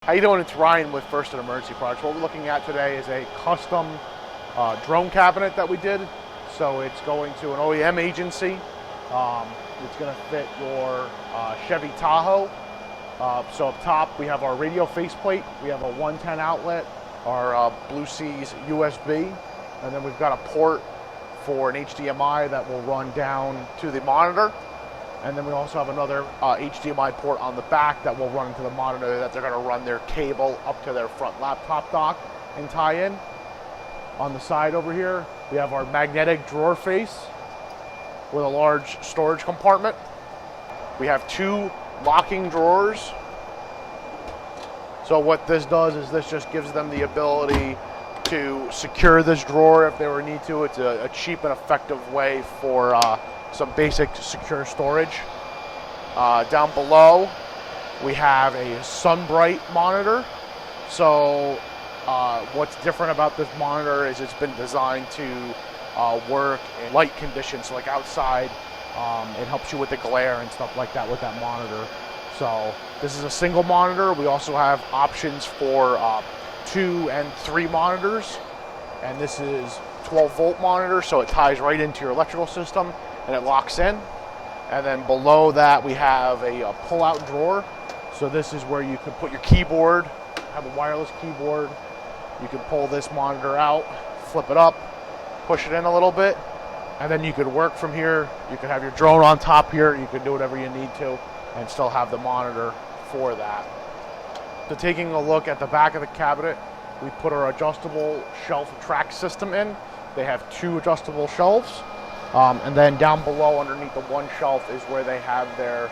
How you doing? It's Ryan with First and Emergency Products. What we're looking at today is a custom drone cabinet that we did. So it's going to an OEM agency. It's going to fit your Chevy Tahoe. So up top we have our radio faceplate. We have a 110 outlet, our Blue Seas USB, and then we've got a port for an HDMI that will run down to the monitor. And then we also have another HDMI port on the back that will run into the monitor that they're going to run their cable up to their front laptop dock and tie in. On the side over here, we have our magnetic drawer face with a large storage compartment. We have two locking drawers. So what this does is this just gives them the ability to secure this drawer if they were need to. It's a cheap and effective way for some basic secure storage. Down below, we have a SunBright monitor. So what's different about this monitor is it's been designed to work in light conditions, like outside. It helps you with the glare and stuff like that with that monitor. So this is a single monitor. We also have options for 2 and 3 monitors. And this is 12-volt monitor, so it ties right into your electrical system and it locks in. And then below that we have a pull-out drawer. So this is where you can put your keyboard, have a wireless keyboard. You can pull this monitor out, flip it up, push it in a little bit, and then you could work from here. You could have your drone on top here. You can do whatever you need to and still have the monitor for that. So taking a look at the back of the cabinet, we put our adjustable shelf track system in. They have 2 adjustable shelves. And then down below underneath the one shelf is where they have their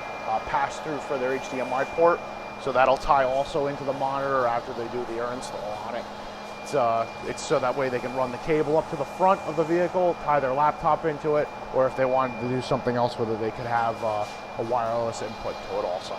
pass-through for their HDMI port. So that'll tie also into the monitor after they do the install on it. It's so that way they can run the cable up to the front of the vehicle, tie their laptop into it, or if they wanted to do something else with it, they could have a wireless input to it also.